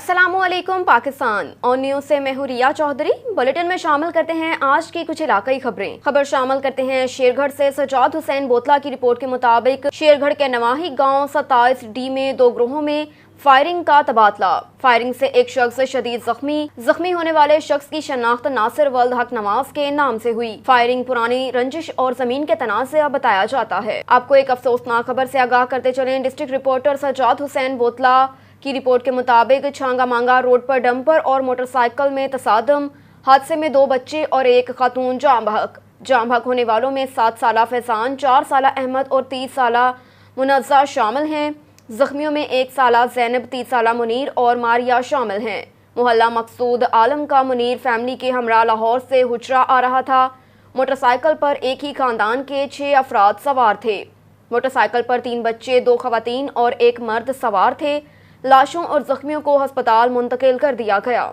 السلام علیکم پاکستان اور نیوز سے میں ہوں ریا چودھری۔ بلیٹن میں شامل کرتے ہیں آج کی کچھ علاقائی خبریں۔ خبر شامل کرتے ہیں شیر گھڑ سے سجاد حسین بوتلہ کی رپورٹ کے مطابق شیر گھڑ کے نواحی گاؤں 27D میں 2 گروہوں میں فائرنگ کا تبادلہ۔ فائرنگ سے ایک شخص شدید زخمی ہونے والے شخص کی شناخت ناصر ولد حق نواز کے نام سے ہوئی۔ فائرنگ پرانی رنجش اور زمین کے تنازع بتایا جاتا ہے۔ آپ کو ایک افسوسناک خبر سے آگاہ کرتے چلیں۔ ڈسٹرکٹ رپورٹر سجاد حسین بوتلہ کی رپورٹ کے مطابق چھانگا مانگا روڈ پر ڈمپر اور موٹر سائیکل میں تصادم۔ حادثے میں 2 بچے اور ایک خاتون جاں بحق ہونے والوں میں 7 سالہ فیضان، 4 سالہ احمد اور 30 سالہ منزہ شامل ہیں۔ زخمیوں میں 1 سالہ زینب، 30 سالہ منیر اور ماریہ شامل ہیں۔ محلہ مقصود عالم کا منیر فیملی کے ہمراہ لاہور سے ہجرہ آ رہا تھا۔ موٹر سائیکل پر ایک ہی خاندان کے 6 افراد سوار تھے۔ موٹر سائیکل پر 3 بچے، 2 خواتین اور 1 مرد سوار تھے۔ لاشوں اور زخمیوں کو ہسپتال منتقل کر دیا گیا۔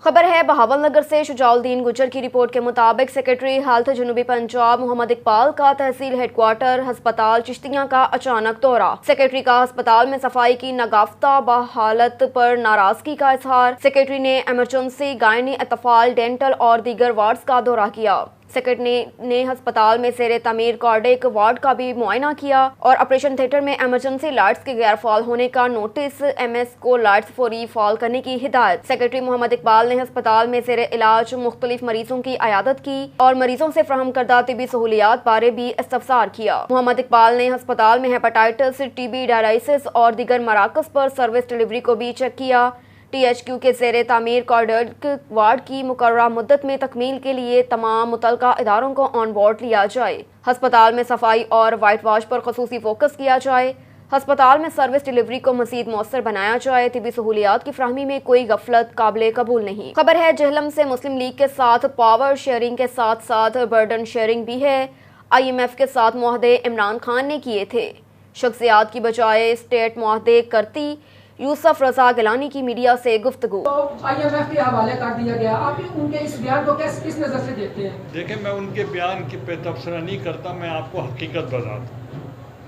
خبر ہے بہاول نگر سے۔ شجاع الدین گجر کی رپورٹ کے مطابق سیکرٹری ہیلتھ جنوبی پنجاب محمد اقبال کا تحصیل ہیڈ کوارٹر ہسپتال چشتیاں کا اچانک دورہ۔ سیکرٹری کا ہسپتال میں صفائی کی ناگفتہ بحالت پر ناراضگی کا اظہار۔ سیکرٹری نے ایمرجنسی، گائنی، اطفال، ڈینٹل اور دیگر وارڈز کا دورہ کیا۔ سیکرٹری نے ہسپتال میں زیر تعمیر کارڈک وارڈ کا بھی معائنہ کیا اور آپریشن تھیٹر میں ایمرجنسی لائٹس کے غیر فعال ہونے کا نوٹس، MS کو لائٹس فوری فعال کرنے کی ہدایت۔ سیکرٹری محمد اقبال نے ہسپتال میں زیر علاج مختلف مریضوں کی عیادت کی اور مریضوں سے فراہم کردہ طبی سہولیات بارے بھی استفسار کیا۔ محمد اقبال نے ہسپتال میں ہیپاٹائٹس، TB، ڈائلائسس اور دیگر مراکز پر سروس ڈلیوری کو بھی چیک کیا۔ THQ کے زیر تعمیر کارڈک وارڈ کی مقررہ مدت میں تکمیل کے لیے تمام متعلقہ اداروں کو آن بورڈ لیا جائے۔ ہسپتال میں صفائی اور وائٹ واش پر خصوصی فوکس کیا جائے۔ ہسپتال میں سروس ڈلیوری کو مزید مؤثر بنایا جائے۔ طبی سہولیات کی فراہمی میں کوئی غفلت قابل قبول نہیں۔ خبر ہے جہلم سے۔ مسلم لیگ کے ساتھ پاور شیئرنگ کے ساتھ ساتھ برڈن شیئرنگ بھی ہے۔ IMF کے ساتھ معاہدے عمران خان نے کیے تھے۔ شخصیات کی بجائے اسٹیٹ معاہدے کرتی یوسف رضا گیلانی کی میڈیا سے گفتگو۔ IMF کے حوالے کر دیا گیا، آپ ان کے اس بیان کو کس نظر سے دیکھتے ہیں؟ دیکھیں، میں ان کے بیان پہ تبصرہ نہیں کرتا، میں آپ کو حقیقت بتاتا ہوں۔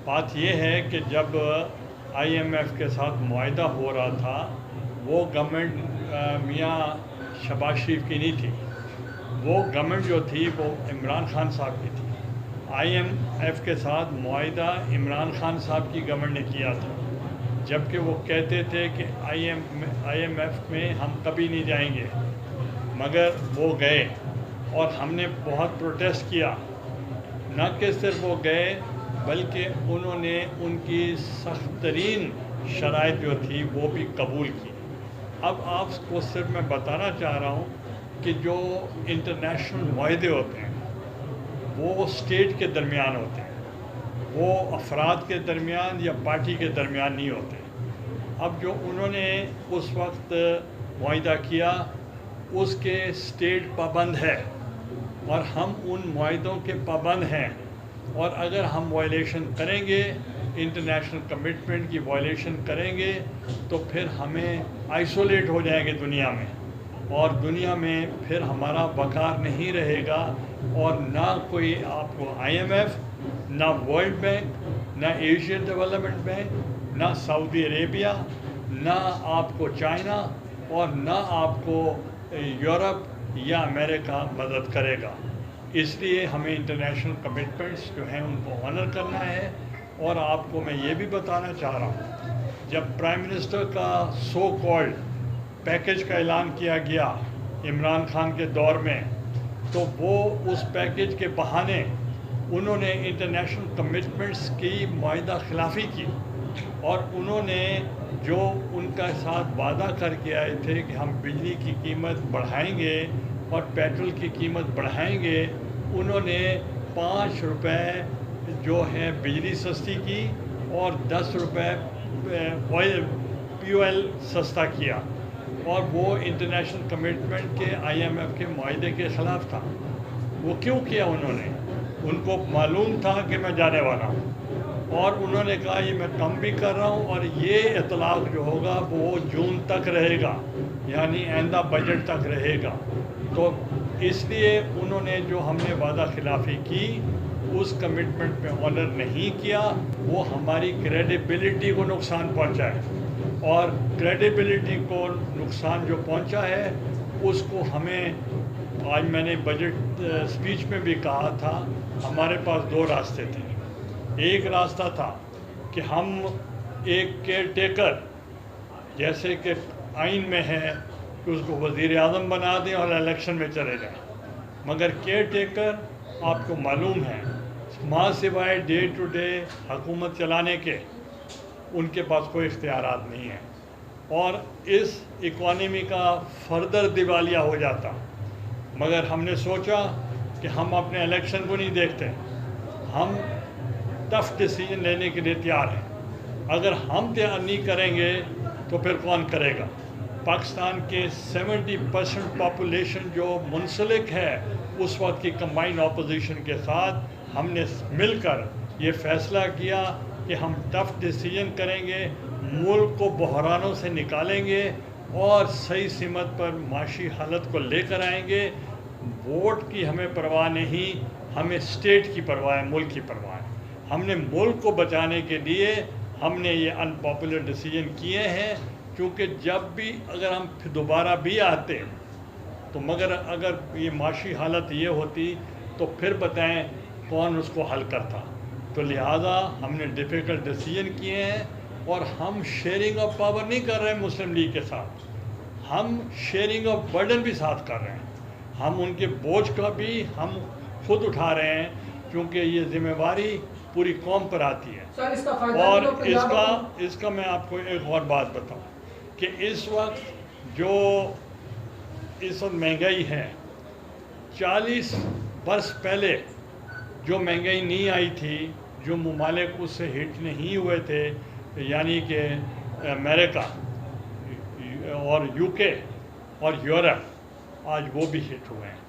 بات یہ ہے کہ جب IMF کے ساتھ معاہدہ ہو رہا تھا، وہ گورنمنٹ میاں شہباز شریف کی نہیں تھی، وہ گورنمنٹ جو تھی وہ عمران خان صاحب کی تھی۔ IMF کے ساتھ معاہدہ عمران خان صاحب کی گورنمنٹ نے کیا تھا، جبکہ وہ کہتے تھے کہ IMF میں ہم کبھی نہیں جائیں گے، مگر وہ گئے اور ہم نے بہت پروٹیسٹ کیا۔ نہ کہ صرف وہ گئے بلکہ انہوں نے ان کی سخت ترین شرائط جو تھی وہ بھی قبول کی۔ اب آپ کو صرف میں بتانا چاہ رہا ہوں کہ جو انٹرنیشنل معاہدے ہوتے ہیں وہ اسٹیٹ کے درمیان ہوتے ہیں، وہ افراد کے درمیان یا پارٹی کے درمیان نہیں ہوتے۔ اب جو انہوں نے اس وقت معاہدہ کیا اس کے اسٹیٹ پابند ہے اور ہم ان معاہدوں کے پابند ہیں، اور اگر ہم وائلیشن کریں گے، انٹرنیشنل کمٹمنٹ کی وائلیشن کریں گے تو پھر ہمیں آئسولیٹ ہو جائیں گے دنیا میں، اور دنیا میں پھر ہمارا وقار نہیں رہے گا، اور نہ کوئی آپ کو IMF، نہ ورلڈ بینک، نہ ایشین ڈیولپمنٹ بینک، نہ سعودی عربیہ، نہ آپ کو چائنا اور نہ آپ کو یورپ یا امریکہ مدد کرے گا۔ اس لیے ہمیں انٹرنیشنل کمٹمنٹس جو ہیں ان کو آنر کرنا ہے۔ اور آپ کو میں یہ بھی بتانا چاہ رہا ہوں، جب پرائم منسٹر کا سو کالڈ پیکج کا اعلان کیا گیا عمران خان کے دور میں، تو وہ اس پیکج کے بہانے انہوں نے انٹرنیشنل کمٹمنٹس کی معاہدہ خلافی کی، اور انہوں نے جو ان کا ساتھ وعدہ کر کے آئے تھے کہ ہم بجلی کی قیمت بڑھائیں گے اور پیٹرول کی قیمت بڑھائیں گے، انہوں نے 5 روپے جو ہے بجلی سستی کی اور 10 روپے fuel سستا کیا، اور وہ انٹرنیشنل کمٹمنٹ کے IMF کے معاہدے کے خلاف تھا۔ وہ کیوں کیا انہوں نے؟ ان کو معلوم تھا کہ میں جانے والا ہوں، اور انہوں نے کہا یہ میں کم بھی کر رہا ہوں، اور یہ اطلاق جو ہوگا وہ جون تک رہے گا، یعنی آئندہ بجٹ تک رہے گا۔ تو اس لیے انہوں نے جو ہم نے وعدہ خلافی کی اس کمٹمنٹ پہ آنر نہیں کیا، وہ ہماری کریڈیبلٹی کو نقصان پہنچائے، اور کریڈیبلٹی کو نقصان جو پہنچا ہے اس کو ہمیں، آج میں نے بجٹ اسپیچ میں بھی کہا تھا، ہمارے پاس دو راستے تھے. ایک راستہ تھا کہ ہم ایک کیئر ٹیکر، جیسے کہ آئین میں ہے کہ اس کو وزیر اعظم بنا دیں اور الیکشن میں چلے جائیں، مگر کیئر ٹیکر آپ کو معلوم ہے ماں سوائے ڈے ٹو ڈے حکومت چلانے کے ان کے پاس کوئی اختیارات نہیں ہیں، اور اس اکانومی کا فردر دیوالیہ ہو جاتا. مگر ہم نے سوچا کہ ہم اپنے الیکشن کو نہیں دیکھتے، ہم ٹف ڈیسیجن لینے کے لیے تیار ہیں. اگر ہم تیار نہیں کریں گے تو پھر کون کرے گا؟ پاکستان کے 70% پاپولیشن جو منسلک ہے اس وقت کی کمبائنڈ اپوزیشن کے ساتھ، ہم نے مل کر یہ فیصلہ کیا کہ ہم ٹف ڈیسیجن کریں گے، ملک کو بحرانوں سے نکالیں گے اور صحیح سمت پر معاشی حالت کو لے کر آئیں گے. ووٹ کی ہمیں پرواہ نہیں، ہمیں اسٹیٹ کی پرواہ ہے، ملک کی پرواہ ہے. ہم نے ملک کو بچانے کے لیے ہم نے یہ ان پاپولر ڈیسیجن کیے ہیں، کیونکہ جب بھی اگر ہم دوبارہ بھی آتے تو مگر اگر یہ معاشی حالت یہ ہوتی تو پھر بتائیں کون اس کو حل کرتا. تو لہٰذا ہم نے ڈیفیکلٹ ڈیسیجن کیے ہیں، اور ہم شیئرنگ آف پاور نہیں کر رہے ہیں مسلم لیگ کے ساتھ، ہم شیئرنگ آف برڈن بھی ساتھ کر رہے ہیں. ہم ان کے بوجھ کا بھی ہم خود اٹھا رہے ہیں، کیونکہ یہ ذمہ داری پوری قوم پر آتی ہے. اور اس کا میں آپ کو ایک اور بات بتاؤں کہ اس وقت مہنگائی ہے، 40 برس پہلے جو مہنگائی نہیں آئی تھی، جو ممالک اس سے ہٹ نہیں ہوئے تھے، یعنی کہ امریکہ اور UK اور یورپ، آج وہ بھی ہٹ ہوئے ہیں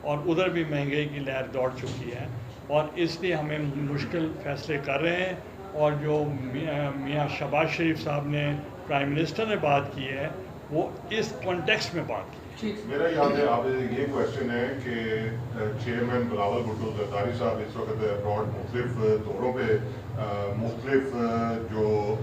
اور ادھر بھی مہنگائی کی لہر دوڑ چکی ہے. اور اس لیے ہمیں مشکل فیصلے کر رہے ہیں. اور جو میاں شہباز شریف صاحب نے، پرائم منسٹر نے بات کی ہے، وہ اس کانٹیکسٹ میں بات کی. میرا یاد ہے آپ یہ کویشچن ہے کہ چیئرمین بلاول بھٹو زرداری صاحب اس وقت ابراڈ مختلف دوروں پہ مختلف جو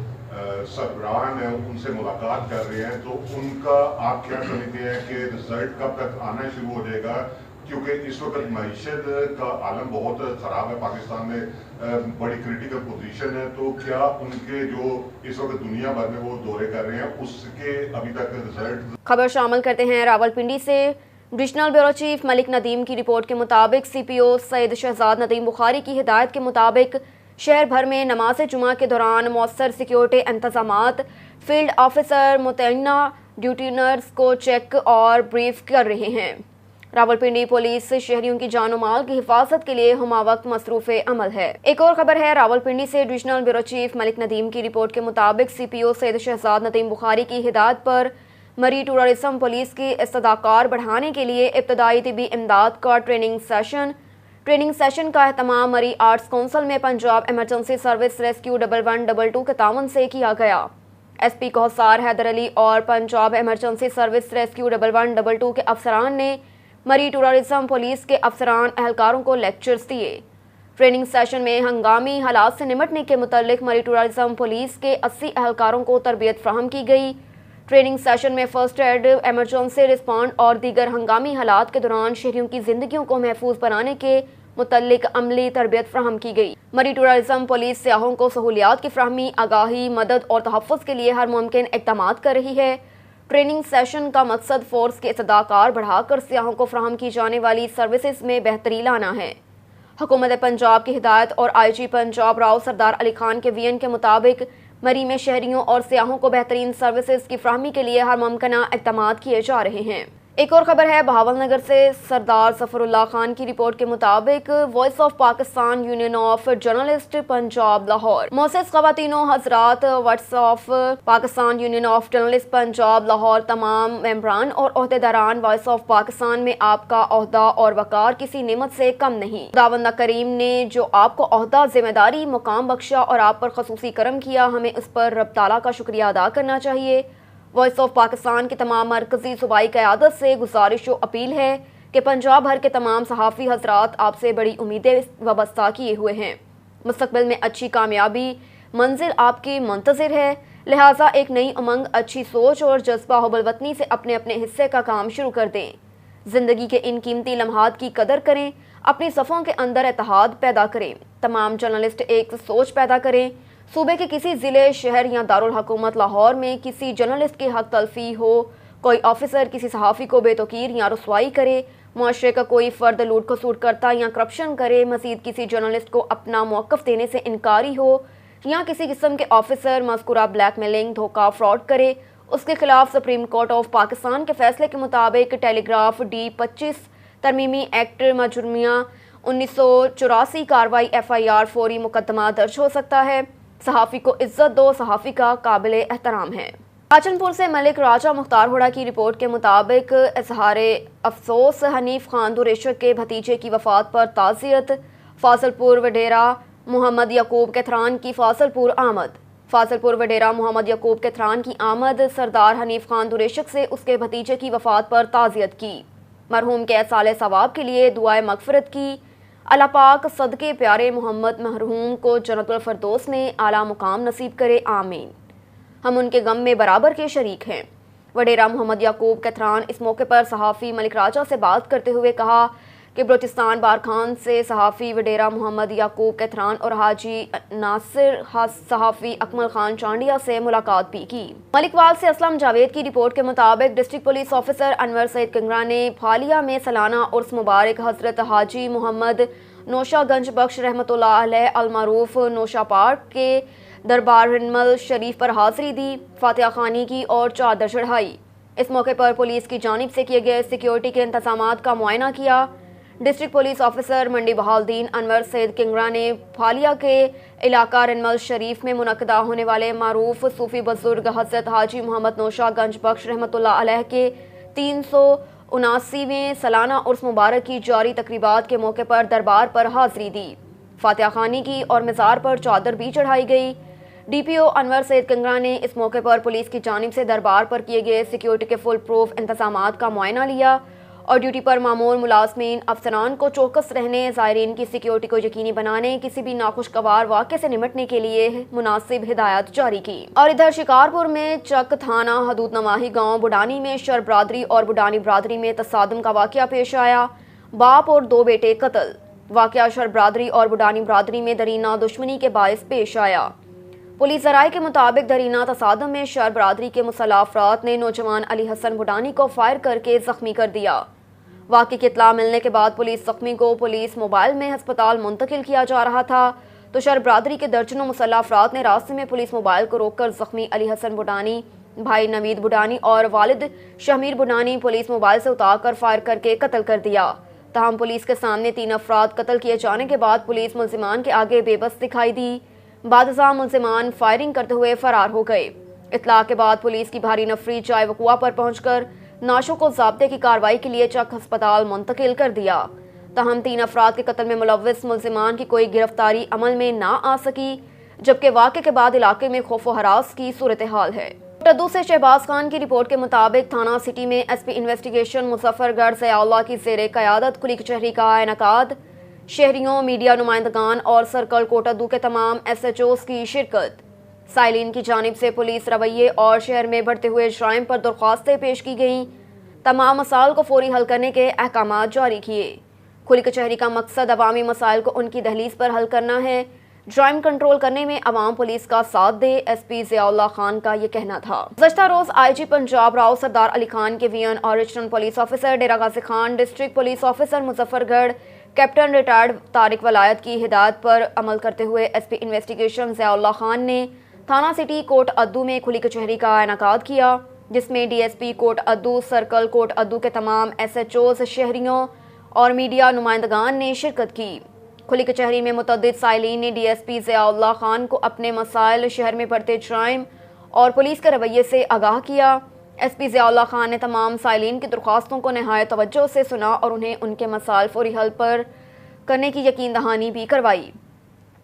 سربراہان ہیں ان سے ملاقات کر رہے ہیں، تو ان کا آپ کیا سمجھتے ہیں کہ رزلٹ کب تک آنا شروع ہو جائے گا؟ کیونکہ اس وقت معیشت کا عالم بہت خراب ہے، پاکستان میں بڑی کریٹیکل پوزیشن ہے، تو کیا ان کے جو اس وقت دنیا بھر میں وہ دورے کر رہے ہیں اس کے ابھی تک رزلٹ؟ خبر شامل کرتے ہیں راولپنڈی سے. ڈویژنل بیورو چیف ملک ندیم کی رپورٹ کے مطابق CPO سید شہزاد ندیم بخاری کی ہدایت کے مطابق شہر بھر میں نماز جمعہ کے دوران مؤثر سیکیورٹی انتظامات، فیلڈ آفیسر متعینہ ڈیوٹینرز کو چیک اور بریف کر رہے ہیں. راولپنڈی پولیس شہریوں کی جان و مال کی حفاظت کے لیے ہمہ وقت مصروف عمل ہے. ایک اور خبر ہے راولپنڈی سے. ڈویژنل بیورو چیف ملک ندیم کی رپورٹ کے مطابق CPO سید شہزاد ندیم بخاری کی ہدایت پر مری ٹورازم پولیس کی استدعاکار بڑھانے کے لیے ابتدائی طبی امداد کا ٹریننگ سیشن کا اہتمام مری آرٹس کونسل میں پنجاب ایمرجنسی سروس ریسکیو 1122 کے تعاون سے کیا گیا. SP کوثار حیدر علی اور پنجاب ایمرجنسی سروس ریسکیو 1122 کے افسران نے مری ٹورازم پولیس کے افسران اہلکاروں کو لیکچرز دیے. ٹریننگ سیشن میں ہنگامی حالات سے نمٹنے کے متعلق مری ٹورازم پولیس کے 80 اہلکاروں کو تربیت فراہم کی گئی. ٹریننگ سیشن میں فرسٹ ایڈ، ایمرجنسی رسپانڈ اور دیگر ہنگامی حالات کے دوران شہریوں کی زندگیوں کو محفوظ بنانے کے متعلق عملی تربیت فراہم کی گئی. مری ٹورازم پولیس سیاحوں کو سہولیات کی فراہمی، آگاہی، مدد اور تحفظ کے لیے ہر ممکن اقدامات کر رہی ہے. ٹریننگ سیشن کا مقصد فورس کے استدعاکار بڑھا کر سیاحوں کو فراہم کی جانے والی سروسز میں بہتری لانا ہے. حکومت پنجاب کی ہدایت اور IG پنجاب راؤ سردار علی خان کے VN کے مطابق مری میں شہریوں اور سیاحوں کو بہترین سروسز کی فراہمی کے لیے ہر ممکنہ اقدامات کیے جا رہے ہیں. ایک اور خبر ہے بہاول نگر سے. سردار ظفر اللہ خان کی رپورٹ کے مطابق voice of Pakistan union of journalist Punjab Lahore. معزز خواتین و حضرات، voice of Pakistan union of journalist Punjab Lahore تمام ممبران اور عہدیداران وائس آف پاکستان میں آپ کا عہدہ اور وقار کسی نعمت سے کم نہیں. خداوند کریم نے جو آپ کو عہدہ، ذمہ داری، مقام بخشا اور آپ پر خصوصی کرم کیا، ہمیں اس پر رب تعالیٰ کا شکریہ ادا کرنا چاہیے. وائس آف پاکستان کی تمام مرکزی صوبائی قیادت سے گزارش و اپیل ہے کہ پنجاب بھر کے تمام صحافی حضرات آپ سے بڑی امیدیں وابستہ کیے ہوئے ہیں. مستقبل میں اچھی کامیابی منزل آپ کی منتظر ہے. لہٰذا ایک نئی امنگ، اچھی سوچ اور جذبہ حب الوطنی سے اپنے اپنے حصے کا کام شروع کر دیں۔ زندگی کے ان قیمتی لمحات کی قدر کریں، اپنی صفوں کے اندر اتحاد پیدا کریں۔ تمام جرنلسٹ ایک سوچ پیدا کریں۔ صوبے کے کسی ضلع، شہر یا دارالحکومت لاہور میں کسی جرنلسٹ کی حق تلفی ہو، کوئی آفیسر کسی صحافی کو بے توقیر یا رسوائی کرے، معاشرے کا کوئی فرد لوٹ کھسوٹ کرتا یا کرپشن کرے، مزید کسی جرنلسٹ کو اپنا موقف دینے سے انکاری ہو یا کسی قسم کے آفیسر مذکورہ بلیک میلنگ، دھوکہ، فراڈ کرے، اس کے خلاف سپریم کورٹ آف پاکستان کے فیصلے کے مطابق ٹیلی گراف ڈی 25 ترمیمی ایکٹ مجرمیہ 1984 کاروائی FIR فوری مقدمہ درج ہو سکتا ہے۔ صحافی کو عزت دو، صحافی کا قابل احترام ہے۔ راجن پور سے ملک راجہ مختار ہوڑا کی رپورٹ کے مطابق اظہار افسوس، حنیف خان دریشک کے بھتیجے کی وفات پر تعزیت، فاضل پور وڈیرہ محمد یعقوب کیتھران کی فاضل پور آمد۔ فاضل پور وڈیرہ محمد یعقوب کیتھران کی آمد، سردار حنیف خان دریشک سے اس کے بھتیجے کی وفات پر تعزیت کی، مرحوم کے ایصال ثواب کے لیے دعائے مغفرت کی۔ اللہ پاک صدقے پیارے محمد مرحوم کو جنت الفردوس میں اعلیٰ مقام نصیب کرے، آمین۔ ہم ان کے غم میں برابر کے شریک ہیں۔ وڈیرہ محمد یعقوب کیتھران اس موقع پر صحافی ملک راجہ سے بات کرتے ہوئے کہا کہ بلوچستان بارکھان سے صحافی وڈیرہ محمد یعقوب کیتھران اور حاجی ناصر صحافی اکمل خان چانڈیا سے ملاقات بھی کی۔ ملک وال سے اسلم جاوید کی رپورٹ کے مطابق ڈسٹرکٹ پولیس آفیسر انور سعید کنگرا نے پھالیا میں سالانہ عرس مبارک حضرت حاجی محمد نوشہ گنج بخش رحمۃ اللہ علیہ المعروف نوشہ پارک کے دربار رنمل شریف پر حاضری دی، فاتحہ خوانی کی اور چادر چڑھائی۔ اس موقع پر پولیس کی جانب سے کیے گئے سیکیورٹی کے انتظامات کا معائنہ کیا۔ ڈسٹرکٹ پولیس آفیسر منڈی بہالدین انور سعید کنگرا نے پھالیا کے علاقہ رنمل شریف میں منعقدہ ہونے والے معروف صوفی بزرگ حضرت حاجی محمد نوشہ گنج بخش رحمۃ اللہ علیہ کے 379ویں سالانہ عرس مبارک کی جاری تقریبات کے موقع پر دربار پر حاضری دی، فاتحہ خوانی کی اور مزار پر چادر بھی چڑھائی گئی۔ DPO انور سعید کنگرا نے اس موقع پر پولیس کی جانب سے دربار پر کیے گئے سیکیورٹی کے فل پروف انتظامات کا معائنہ لیا اور ڈیوٹی پر معمول ملازمین افسران کو چوکس رہنے، زائرین کی سیکیورٹی کو یقینی بنانے، کسی بھی ناخوشگوار واقعے سے نمٹنے کے لیے مناسب ہدایات جاری کی۔ اور ادھر شکارپور میں چک تھانہ حدود نواحی گاؤں بڈانی میں شر برادری اور بڈانی برادری میں تصادم کا واقعہ پیش آیا، باپ اور 2 بیٹے قتل۔ واقعہ شر برادری اور بڈانی برادری میں درینہ دشمنی کے باعث پیش آیا۔ پولیس ذرائع کے مطابق درینہ تصادم میں شر برادری کے مسلح افراد نے نوجوان علی حسن بڈانی کو فائر کر کے زخمی کر دیا۔ واقعے کی اطلاع ملنے کے بعد پولیس زخمی کو پولیس موبائل میں ہسپتال منتقل کیا جا رہا تھا تو شر برادری کے درجنوں مسلح افراد نے راستے میں پولیس موبائل کو روک کر زخمی علی حسن بڈانی، بھائی نوید بڈانی اور والد شمیر بڈانی پولیس موبائل سے اتار کر فائر کر کے قتل کر دیا۔ تاہم پولیس کے سامنے 3 افراد قتل کیے جانے کے بعد پولیس ملزمان کے آگے بے بس دکھائی دی۔ بعد ازاں ملزمان فائرنگ کرتے ہوئے فرار ہو گئے۔ اطلاع کے بعد پولیس کی بھاری نفری جائے وقوع پر پہنچ کر نعشوں کو ضابطے کی کارروائی کے لیے چک ہسپتال منتقل کر دیا۔ تاہم 3 افراد کے قتل میں ملوث ملزمان کی کوئی گرفتاری عمل میں نہ آ سکی، جبکہ واقعے کے بعد علاقے میں خوف و ہراس کی صورتحال ہے۔ ٹدو سے شہباز خان کی رپورٹ کے مطابق تھانہ سٹی میں SP انویسٹیگیشن مظفر گڑھ ضیاء اللہ کی زیر قیادت کھلی کچہری کا انعقاد، شہریوں، میڈیا نمائندگان اور سرکل کوٹادو کے تمام SHOs کی شرکت۔ سائلین کی جانب سے پولیس رویے اور شہر میں بڑھتے ہوئے جرائم پر درخواستیں پیش کی گئیں، تمام مسائل کو فوری حل کرنے کے احکامات جاری کیے۔ کھلی کچہری کا مقصد عوامی مسائل کو ان کی دہلیز پر حل کرنا ہے، جرائم کنٹرول کرنے میں عوام پولیس کا ساتھ دے، SP ضیاء اللہ خان کا یہ کہنا تھا۔ گزشتہ روز IG پنجاب راؤ سردار علی خان کے VN اور regional police officer Dera Ghazi Khan, district police officer Muzaffargarh, captain retired Tariq ولایت کی ہدایت پر عمل کرتے ہوئے SP انویسٹیگیشن ضیاء اللہ خان نے تھانہ سٹی کوٹ ادو میں کھلی کچہری کا انعقاد کیا، جس میں DSP کوٹ ادو، سرکل کوٹ ادو کے تمام SHOs، شہریوں اور میڈیا نمائندگان نے شرکت کی۔ کھلی کچہری میں متعدد سائلین نے DSP ضیاء اللہ خان کو اپنے مسائل، شہر میں بڑھتے جرائم اور پولیس کے رویے سے آگاہ کیا۔ SP ضیاء اللہ خان نے تمام سائلین کی درخواستوں کو نہایت توجہ سے سنا اور انہیں ان کے مسائل فوری حل پر کرنے کی یقین دہانی بھی کروائی۔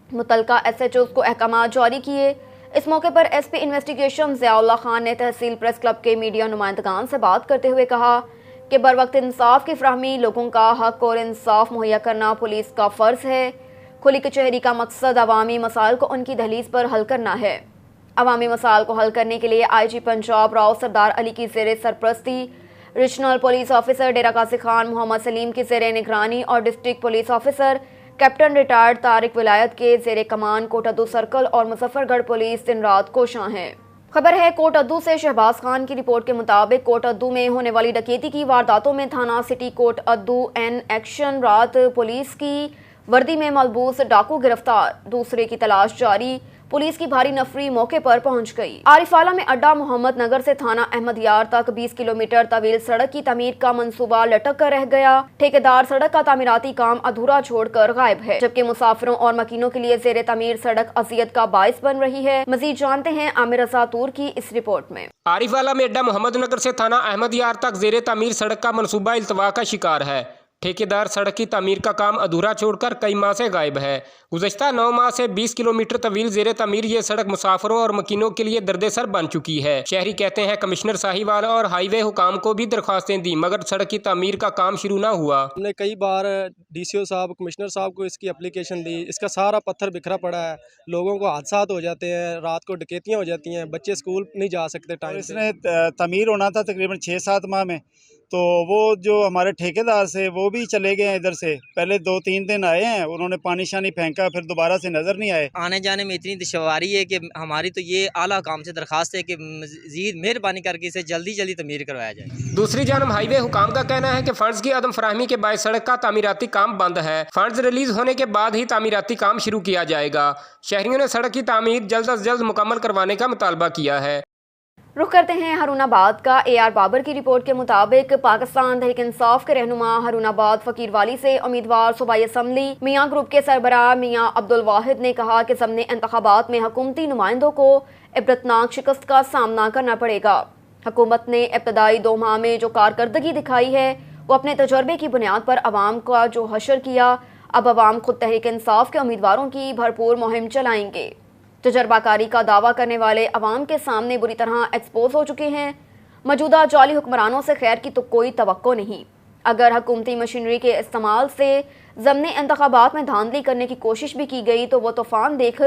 متعلقہ SHOs کو احکامات جاری کیے۔ اس موقع پر SP انویسٹیگیشن ضیاء اللہ خان نے تحصیل پریس کلب کے میڈیا نمائندگان سے بات کرتے ہوئے کہا کہ بروقت انصاف کی فراہمی، لوگوں کا حق اور انصاف مہیا کرنا پولیس کا فرض ہے۔ کھلی کچہری کا مقصد عوامی مسائل کو ان کی دہلیز پر حل کرنا ہے۔ عوامی مسائل کو حل کرنے کے لیے IG پنجاب راؤ سردار علی کی زیر سرپرستی ریجنل پولیس آفیسر ڈیرہ قاضی خان محمد سلیم کی زیر نگرانی اور district police officer captain retired Tariq ولایت کے زیر کمان کوٹ ادو سرکل اور مظفر گڑھ پولیس دن رات کوشاں ہے۔ خبر ہے کوٹ ادو سے شہباز خان کی رپورٹ کے مطابق کوٹ ادو میں ہونے والی ڈکیتی کی وارداتوں میں تھانہ سٹی کوٹ ادو این ایکشن، رات پولیس کی وردی میں ملبوس ڈاکو گرفتار، دوسرے کی تلاش جاری، پولیس کی بھاری نفری موقع پر پہنچ گئی۔ عارف آلہ میں اڈا محمد نگر سے تھانہ احمد یار تک 20 کلومیٹر طویل سڑک کی تعمیر کا منصوبہ لٹک کر رہ گیا، ٹھیکیدار سڑک کا تعمیراتی کام ادھورا چھوڑ کر غائب ہے، جبکہ مسافروں اور مکینوں کے لیے زیر تعمیر سڑک اذیت کا باعث بن رہی ہے۔ مزید جانتے ہیں عامر رضا تور کی اس رپورٹ میں۔ عارف آلہ میں اڈا محمد نگر سے تھانہ احمد یار تک زیر تعمیر سڑک کا منصوبہ التوا کا شکار ہے، ٹھیکیدار سڑک کی تعمیر کا کام ادھورا چھوڑ کر کئی ماہ سے غائب ہے۔ گزشتہ 9 ماہ سے 20 کلومیٹر طویل زیر تعمیر یہ سڑک مسافروں اور مکینوں کے لیے درد سر بن چکی ہے۔ شہری کہتے ہیں کمشنر ساہیوال اور ہائی وے حکام کو بھی درخواستیں دی مگر سڑک کی تعمیر کا کام شروع نہ ہوا۔ ہم نے کئی بار DCO صاحب، کمشنر صاحب کو اس کی اپلیکیشن دی، اس کا سارا پتھر بکھرا پڑا ہے، لوگوں کو حادثات ہو جاتے ہیں، رات کو ڈکیتیاں ہو جاتی ہیں، بچے اسکول نہیں جا سکتے ٹائم اس سے۔ نے تعمیر ہونا تھا تقریباً 6-7 ماہ میں، تو وہ جو ہمارے ٹھیکیدار سے وہ بھی چلے گئے ہیں ادھر سے، پہلے 2-3 دن آئے ہیں، انہوں نے پانی شانی پھینکا، پھر دوبارہ سے نظر نہیں آئے۔ آنے جانے میں اتنی دشواری ہے کہ ہماری تو یہ اعلیٰ کام سے درخواست ہے کہ مزید مہربانی کر کے اسے جلدی جلدی تعمیر کروایا جائے۔ دوسری جانب ہائی وے حکام کا کہنا ہے کہ فنڈز کی عدم فراہمی کے باعث سڑک کا تعمیراتی کام بند ہے، فنڈز ریلیز ہونے کے بعد ہی تعمیراتی کام شروع کیا جائے گا۔ شہریوں نے سڑک کی تعمیر جلد از جلد مکمل کروانے کا مطالبہ کیا ہے۔ رخ کرتے ہیں ہارون آباد کا۔ AR بابر کی رپورٹ کے مطابق پاکستان تحریک انصاف کے رہنما ہارون آباد فقیر والی سے امیدوار صوبائی اسمبلی میاں گروپ کے سربراہ میاں عبدالواحد نے کہا کہ ضمنی انتخابات میں حکومتی نمائندوں کو عبرتناک شکست کا سامنا کرنا پڑے گا۔ حکومت نے ابتدائی 2 ماہ میں جو کارکردگی دکھائی ہے وہ اپنے تجربے کی بنیاد پر عوام کا جو حشر کیا، اب عوام خود تحریک انصاف کے امیدواروں کی بھرپور مہم چلائیں گے۔ تجربہ کاری کا دعویٰ کرنے والے عوام کے سامنے بری طرح ایکسپوز ہو چکے ہیں۔ موجودہ جعلی حکمرانوں سے خیر کی تو کوئی توقع نہیں۔ اگر حکومتی مشینری کے استعمال سے ضمنی انتخابات میں دھاندلی کرنے کی کوشش بھی کی گئی تو وہ طوفان دیکھ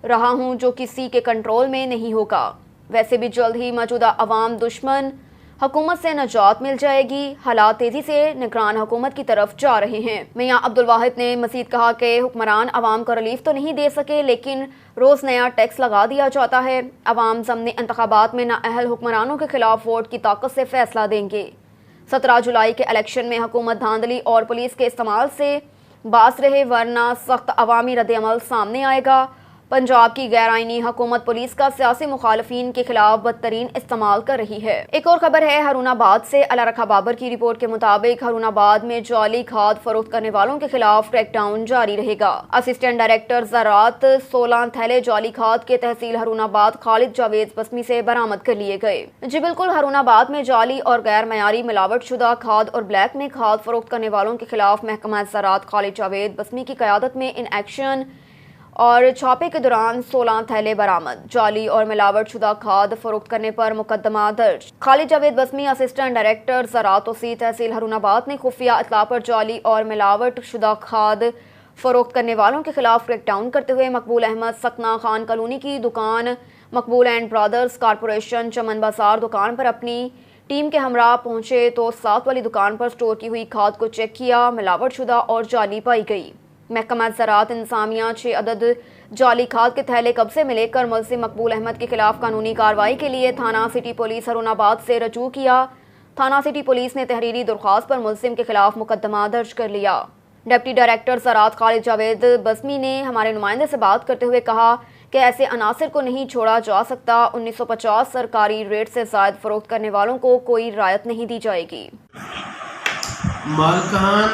رہا ہوں جو کسی کے کنٹرول میں نہیں ہوگا۔ ویسے بھی جلد ہی موجودہ عوام دشمن حکومت سے نجات مل جائے گی۔ حالات تیزی سے نگران حکومت کی طرف جا رہے ہیں۔ میاں عبدالواحد نے مزید کہا کہ حکمران عوام کو ریلیف تو نہیں دے سکے لیکن روز نیا ٹیکس لگا دیا جاتا ہے۔ عوام ضمنی انتخابات میں نااہل حکمرانوں کے خلاف ووٹ کی طاقت سے فیصلہ دیں گے۔ 17 جولائی کے الیکشن میں حکومت دھاندلی اور پولیس کے استعمال سے باز رہے ورنہ سخت عوامی رد عمل سامنے آئے گا۔ پنجاب کی غیر آئینی حکومت پولیس کا سیاسی مخالفین کے خلاف بدترین استعمال کر رہی ہے۔ ایک اور خبر ہے ہارون آباد سے۔ اللہ رکھا بابر کی رپورٹ کے مطابق ہارون آباد میں جعلی کھاد فروخت کرنے والوں کے خلاف کریک ڈاؤن جاری رہے گا۔ اسسٹنٹ ڈائریکٹر زراعت 16 تھیلے جعلی کھاد کے تحصیل ہارون آباد خالد جاوید بسمی سے برآمد کر لیے گئے۔ جی بالکل، ہارون آباد میں جعلی اور غیر معیاری ملاوٹ شدہ کھاد اور بلیک میں کھاد فروخت کرنے والوں کے خلاف محکمہ زراعت خالد جاوید بسمی کی قیادت میں ان ایکشن اور چھاپے کے دوران 16 تھیلے برآمد۔ جعلی اور ملاوٹ شدہ کھاد فروخت کرنے پر مقدمہ درج۔ خالد جاوید بسمی اسسٹنٹ ڈائریکٹر زراعت وسیع تحصیل ہارون آباد نے خفیہ اطلاع پر جعلی اور ملاوٹ شدہ کھاد فروخت کرنے والوں کے خلاف کریک ڈاؤن کرتے ہوئے مقبول احمد سکنہ خان کالونی کی دکان، مقبول اینڈ برادرز کارپوریشن چمن بازار دکان پر اپنی ٹیم کے ہمراہ پہنچے تو 7 والی دکان پر سٹور کی ہوئی کھاد کو چیک کیا، ملاوٹ شدہ اور جعلی پائی گئی۔ محکمہ زراعت انتظامیہ 6 عدد جعلی کھاد کے تھیلے قبضے میں لے کر ملزم مقبول احمد کے خلاف قانونی کارروائی کے لیے تھانہ سٹی پولیس ہارون آباد سے رجوع کیا۔ تھانہ سٹی پولیس نے تحریری درخواست پر ملزم کے خلاف مقدمہ درج کر لیا۔ ڈپٹی ڈائریکٹر زراعت خالد جاوید بسمی نے ہمارے نمائندے سے بات کرتے ہوئے کہا کہ ایسے عناصر کو نہیں چھوڑا جا سکتا۔ 1950 سرکاری ریٹ سے زائد فروخت کرنے والوں کو کوئی رعایت نہیں دی جائے گی۔ مالکان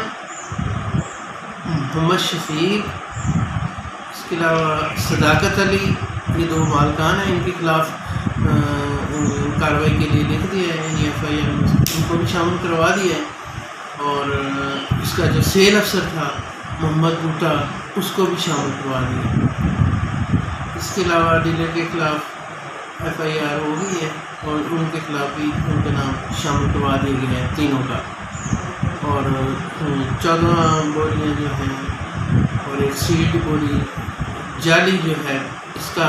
محمد شفیق، اس کے علاوہ صداقت علی، یہ 2 مالکان ہیں، ان کے خلاف کارروائی کے لیے لکھ دیا ہے، یعنی FIR ان کو بھی شامل کروا دیا ہے، اور اس کا جو سیل افسر تھا محمد بوٹا اس کو بھی شامل کروا دیا۔ اس کے علاوہ ڈیلر کے خلاف FIR ہو گئی ہے اور ان کے خلاف بھی ان کا نام شامل کروا دیا گیا ہے تینوں کا، اور 14 بولیاں جو ہیں اور ایک سیڈ بولی جعلی جو ہے اس کا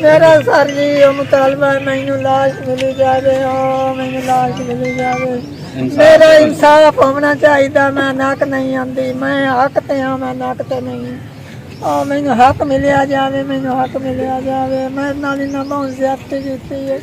میرا سر جی مطالبہ ہے مینو لاش ملی جائے، مینو لاش ملی جائے، میرا انصاف ہونا چاہیے، میں نک نہیں آتی، میں حق تے ہاں، میں نک تے نہیں، مینو حق ملیا جائے، مینو حق ملیا جائے، میرے نال انہاں بہت زیادتی کیتی ہے،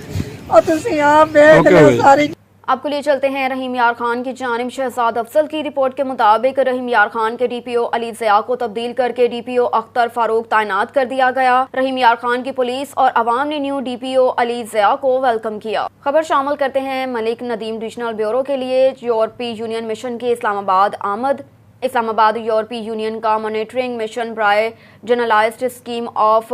اور تسی آپ دیکھ لو ساری۔ آپ کو لیے چلتے ہیں رحیم یار خان کی جانب شہزاد افضل کی رپورٹ کے مطابق رحیم یار خان کے ڈی پی او علی ضیاء کو تبدیل کر کے ڈی پی او اختر فاروق تعینات کر دیا گیا۔ رحیم یار خان کی پولیس اور عوام نے نیو ڈی پی او علی ضیاء کو ویلکم کیا۔ خبر شامل کرتے ہیں ملک ندیم ریجنل بیورو کے لیے یورپی یونین مشن کی اسلام آباد آمد۔ اسلام آباد یورپی یونین کا مانیٹرنگ مشن برائے generalized scheme of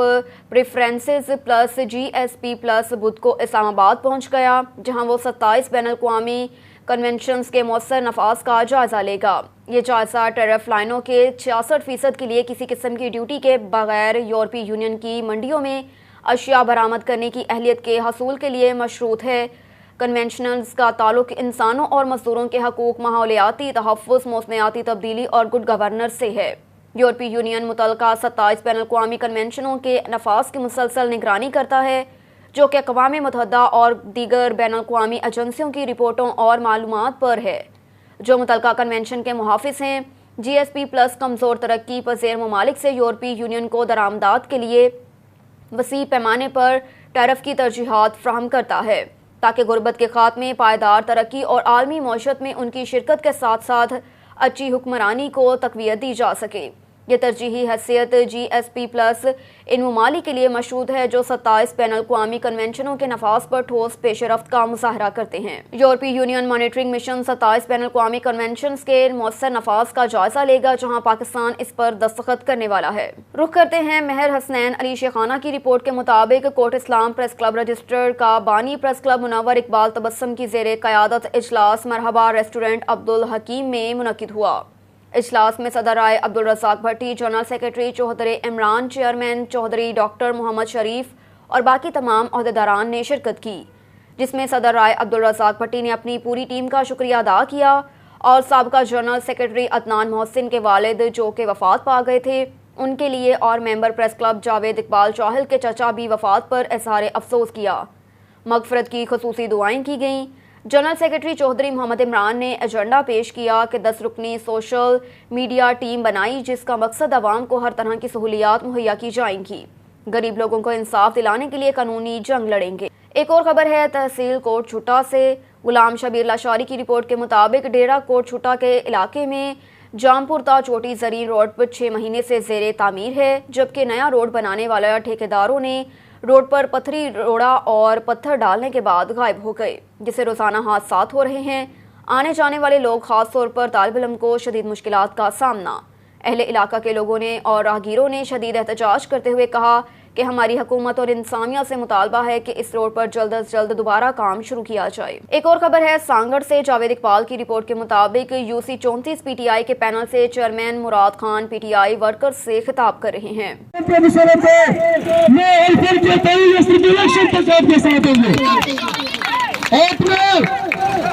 preferences plus G S P plus بدھ کو اسلام آباد پہنچ گیا، جہاں وہ 27 بین الاقوامی کنونشنز کے مؤثر نفاذ کا جائزہ لے گا۔ یہ جائزہ ٹیرف لائنوں کے 66% کے لیے کسی قسم کی ڈیوٹی کے بغیر یورپی یونین کی منڈیوں میں اشیاء برآمد کرنے کی اہلیت کے حصول کے لیے مشروط ہے۔ کنونشنز کا تعلق انسانوں اور مزدوروں کے حقوق، ماحولیاتی تحفظ، موسمیاتی تبدیلی اور گڈ گورننس سے ہے۔ یورپی یونین متعلقہ 27 بین الاقوامی کنونشنوں کے نفاذ کی مسلسل نگرانی کرتا ہے، جو کہ اقوام متحدہ اور دیگر بین الاقوامی ایجنسیوں کی رپورٹوں اور معلومات پر ہے جو متعلقہ کنونشن کے محافظ ہیں۔ جی ایس پی پلس کمزور ترقی پذیر ممالک سے یورپی یونین کو درآمدات کے لیے وسیع پیمانے پر ٹیرف کی ترجیحات فراہم کرتا ہے تاکہ غربت کے خاتمے، پائیدار ترقی اور عالمی معیشت میں ان کی شرکت کے ساتھ ساتھ اچھی حکمرانی کو تقویت دی جا سکے۔ یہ ترجیحی حیثیت جی ایس پی پلس ان ممالک کے لیے مشروط ہے جو 27 بین الاقوامی کنونشنوں کے نفاذ پر ٹھوس پیش رفت کا مظاہرہ کرتے ہیں۔ یورپی یونین مانیٹرنگ مشن 27 بین الاقوامی کنونشنز کے مؤثر نفاذ کا جائزہ لے گا، جہاں پاکستان اس پر دستخط کرنے والا ہے۔ رخ کرتے ہیں مہر حسنین علی شیخانہ کی رپورٹ کے مطابق کوٹ اسلام پریس کلب رجسٹر کا بانی پریس کلب منور اقبال تبسم کی زیر قیادت اجلاس مرحبا ریسٹورنٹ عبدالحکیم میں منعقد ہوا۔ اجلاس میں صدر Rai Abdul Razzaq Bhatti, general secretary Chaudhry Imran, chairman Chaudhry doctor Muhammad Sharif اور باقی تمام عہدیداران نے شرکت کی، جس میں صدر رائے عبدالرزاق بھٹی نے اپنی پوری ٹیم کا شکریہ ادا کیا اور سابقہ جنرل سیکرٹری عدنان محسن کے والد جو کہ وفات پا گئے تھے ان کے لیے اور ممبر پریس کلب جاوید اقبال چاہل کے چچا بھی وفات پر اظہار افسوس کیا۔ مغفرت کی خصوصی دعائیں کی گئیں۔ جنرل سیکرٹری چوہدری محمد عمران نے ایجنڈا پیش کیا کہ 10 رکنی سوشل میڈیا ٹیم بنائی جس کا مقصد عوام کو ہر طرح کی سہولیات مہیا کی جائیں گی، غریب لوگوں کو انصاف دلانے کے لیے قانونی جنگ لڑیں گے۔ ایک اور خبر ہے تحصیل کوٹ چھٹا سے۔ غلام شبیر لاشاری کی رپورٹ کے مطابق ڈیرہ کوٹ چھٹا کے علاقے میں جامپور تا چوٹی زرین روڈ پر 6 مہینے سے زیر تعمیر ہے، جبکہ نیا روڈ بنانے والا ٹھیکیداروں نے روڈ پر پتھری روڑا اور پتھر ڈالنے کے بعد غائب ہو گئے، جس سے روزانہ حادثات ہو رہے ہیں۔ آنے جانے والے لوگ خاص طور پر طالب علم کو شدید مشکلات کا سامنا۔ اہل علاقہ کے لوگوں نے اور راہگیروں نے شدید احتجاج کرتے ہوئے کہا کہ ہماری حکومت اور انتظامیہ سے مطالبہ ہے کہ اس روڈ پر جلد از جلد دوبارہ کام شروع کیا جائے۔ ایک اور خبر ہے سانگڑ سے۔ جاوید اقبال کی رپورٹ کے مطابق you C 34 P T I کے پینل سے chairman Murad Khan P T I workers سے خطاب کر رہے ہیں۔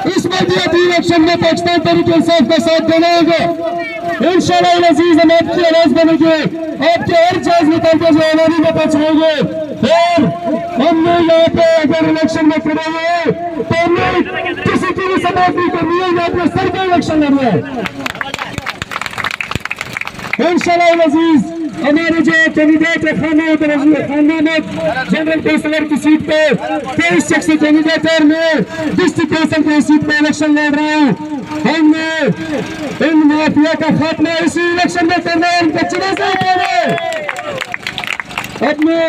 اس مدیتی الیکشن میں پاکستان تحریک انصاف کا ساتھ دینے گے، انشاءاللہ العزیز ہم آپ کی آواز بنیں گے، آپ کے ہر چیز نکالتے جو عوانی میں پہنچائیں گے، اور ہم نے یہاں پہ اگر الیکشن میں کھڑے ہوئے تو ہم نے کسی کی بھی سماعت نہیں کرنی ہے، یہاں پہ سر کا الیکشن لڑنا ہے۔ انشاءاللہ العزیز ہمارے جو کینڈیڈیٹ ہے خانہ میں جنرل کونسلر کی سیٹ پہ 23 شخصی کینڈیڈیٹ ہے، میں ڈسٹرکٹ کونسل کی سیٹ پہ الیکشن لڑ رہا ہوں۔ ہم نے ان مافیا کا خاتمہ اسی الیکشن میں کرنا ہے، ان کو چنا سے کرنا ہے۔ اپنے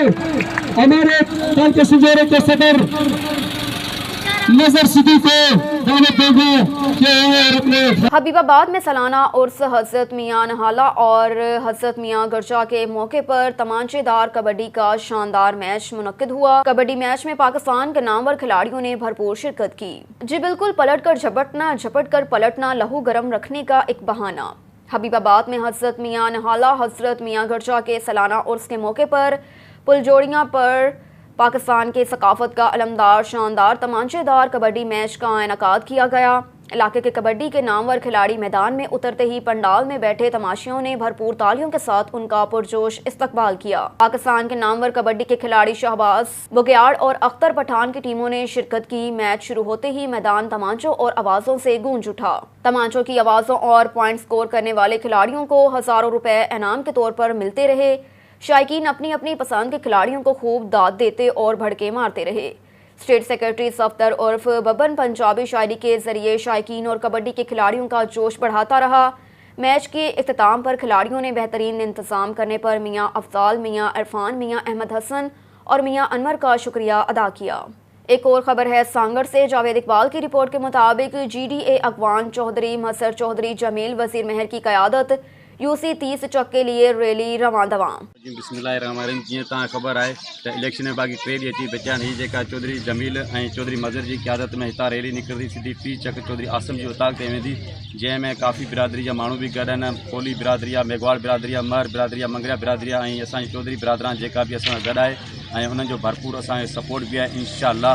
ہمارے کل کے سجورے کے صدر نظر صدی کو دعوت دیں گے کہ اور اپنے حبیب آباد میں سالانہ عرس حضرت میاں نہالہ اور حضرت میاں گرجا کے موقع پر تمانچے دار کبڈی کا شاندار میچ منعقد ہوا۔ کبڈی میچ میں پاکستان کے نامور کھلاڑیوں نے بھرپور شرکت کی۔ جی بالکل، پلٹ کر جھپٹنا، جھپٹ کر پلٹنا، لہو گرم رکھنے کا ایک بہانہ۔ حبیب آباد میں حضرت میاں نہالہ حضرت میاں گرجا کے سالانہ عرس کے موقع پر پلجوڑیاں پر پاکستان کے ثقافت کا علمدار شاندار تمانچے دار کبڈی میچ کا انعقاد کیا گیا۔ علاقے کے کبڈی کے نامور کھلاڑی میدان میں اترتے ہی پنڈال میں بیٹھے تماشیوں نے بھرپور تالیوں کے ساتھ ان کا پرجوش استقبال کیا۔ پاکستان کے نامور کبڈی کے کھلاڑی شہباز بگیاڑ اور اختر پٹھان کی ٹیموں نے شرکت کی۔ میچ شروع ہوتے ہی میدان تمانچوں اور آوازوں سے گونج اٹھا۔ تمانچوں کی آوازوں اور پوائنٹ سکور کرنے والے کھلاڑیوں کو ہزاروں روپے انعام کے طور پر ملتے رہے۔ شائقین اپنی اپنی پسند کے کھلاڑیوں کو خوب داد دیتے اور بھڑکے مارتے رہے۔ اسٹیٹ سیکرٹری صفدر عرف ببن پنجابی شاعری کے ذریعے شائقین اور کبڈی کے کھلاڑیوں کا جوش بڑھاتا رہا۔ میچ کے اختتام پر کھلاڑیوں نے بہترین انتظام کرنے پر میاں افضال، میاں عرفان، میاں احمد حسن اور میاں انور کا شکریہ ادا کیا۔ ایک اور خبر ہے سانگڑ سے۔ جاوید اقبال کی رپورٹ کے مطابق جی ڈی اے اقوام چودھری مسر چودھری جمیل وزیر مہر کی قیادت UC 30 چک کے لیے ریلی رواں دواں۔ بسم اللہ الرحمن الرحیم۔ جی خبر ہے الیکشن میں باقی ٹریل یہ بچا نہیں جا چودھری جمیل چودھری مظہر کی قیادت میں ہتا ریلی نکلتی سی پی چک چودھری آسم کی اتاق تے ویندی، جے میں کافی برادری جا مانو بھی گڈن، کولی برادری، میگواڑ برادری، مر برادری، منگریا برادری، اصا چودھری برادران جا بھی اصا گڈ ہے، ان بھرپور اصا سپورٹ بھی ہے۔ انشاءاللہ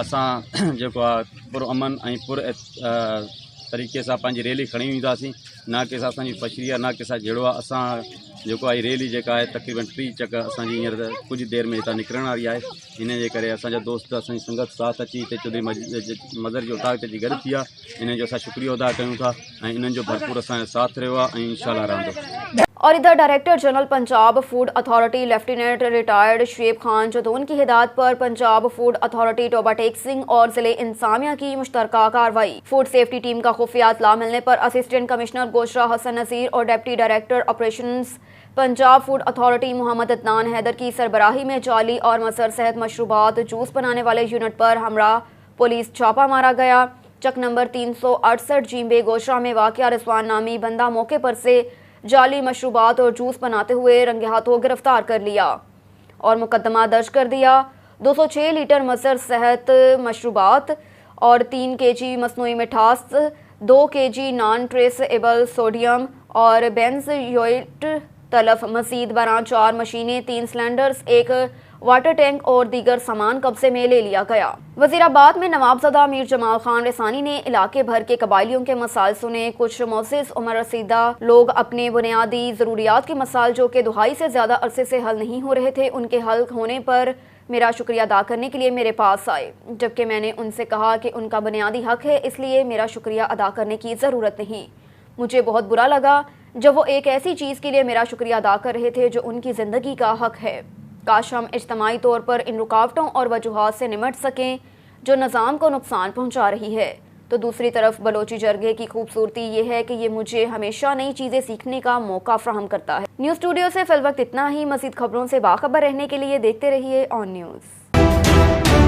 اسا جو پر امن پر طریقے سے پنجی ریلی کھڑی وینداسیں، نہ کہ اصی پچھری نہ کہ جڑوا اسا جو ریلی جا ہے تقریباً 30 چک اصی کچھ دیر میں ہتا نکلن والی ہے۔ ان کرے اصا دوست اصی سنگت ساتھ اچی تے چودھری مظہر جو اتاق تے گڈ تھی ان جو شکریہ ادا کروں تھا، ان جو بھرپور اصا ساتھ رہو انشاءاللہ رہندو۔ اور ادھر director general Punjab food authority lieutenant retired Shoaib Khan Jadoon کی ہدایت پر پنجاب فوڈ اتھارٹی ٹوبا ٹیکسنگ اور ضلع انتظامیہ کی مشترکہ کارروائی۔ فوڈ سیفٹی ٹیم کا خفیہ اطلاع ملنے پر اسسٹنٹ کمشنر گوشرا حسن نذیر اور deputy director operations Punjab food authority Muhammad Adnan Haider کی سربراہی میں جعلی اور مضر صحت مشروبات جوس بنانے والے یونٹ پر ہمراہ پولیس چھاپہ مارا گیا۔ چک نمبر 368 جیمبے گوشرا میں واقع رضوان نامی بندہ موقع پر سے جعلی مشروبات اور جوس بناتے ہوئے رنگے ہاتھوں گرفتار کر لیا اور مقدمہ درج کر دیا۔ 206 لیٹر مضر صحت مشروبات اور 3 kg مصنوعی مٹھاس، 2 kg نان ٹریسیبل سوڈیم اور بینزوئیٹ تلف، مزید برآں 4 مشینیں، 3 سلنڈرز، 1 واٹر ٹینک اور دیگر سامان قبضے میں لے لیا گیا۔ وزیر آباد میں نوابزدہ میر جمال خان رسانی نے علاقے بھر کے قبائلیوں کے مسائل سنے۔ کچھ معزز عمر رسیدہ لوگ اپنے بنیادی ضروریات کے مسائل جو کہ دہائی سے زیادہ عرصے سے حل نہیں ہو رہے تھے، ان کے حل ہونے پر میرا شکریہ ادا کرنے کے لیے میرے پاس آئے، جبکہ میں نے ان سے کہا کہ ان کا بنیادی حق ہے، اس لیے میرا شکریہ ادا کرنے کی ضرورت نہیں۔ مجھے بہت برا لگا جب وہ ایک ایسی چیز کے لیے میرا شکریہ ادا کر رہے تھے جو ان کی زندگی کا حق ہے۔ کاش ہم اجتماعی طور پر ان رکاوٹوں اور وجوہات سے نمٹ سکیں جو نظام کو نقصان پہنچا رہی ہے۔ تو دوسری طرف بلوچی جرگے کی خوبصورتی یہ ہے کہ یہ مجھے ہمیشہ نئی چیزیں سیکھنے کا موقع فراہم کرتا ہے۔ نیوز اسٹوڈیو سے فی الوقت اتنا ہی۔ مزید خبروں سے باخبر رہنے کے لیے دیکھتے رہیے آن نیوز۔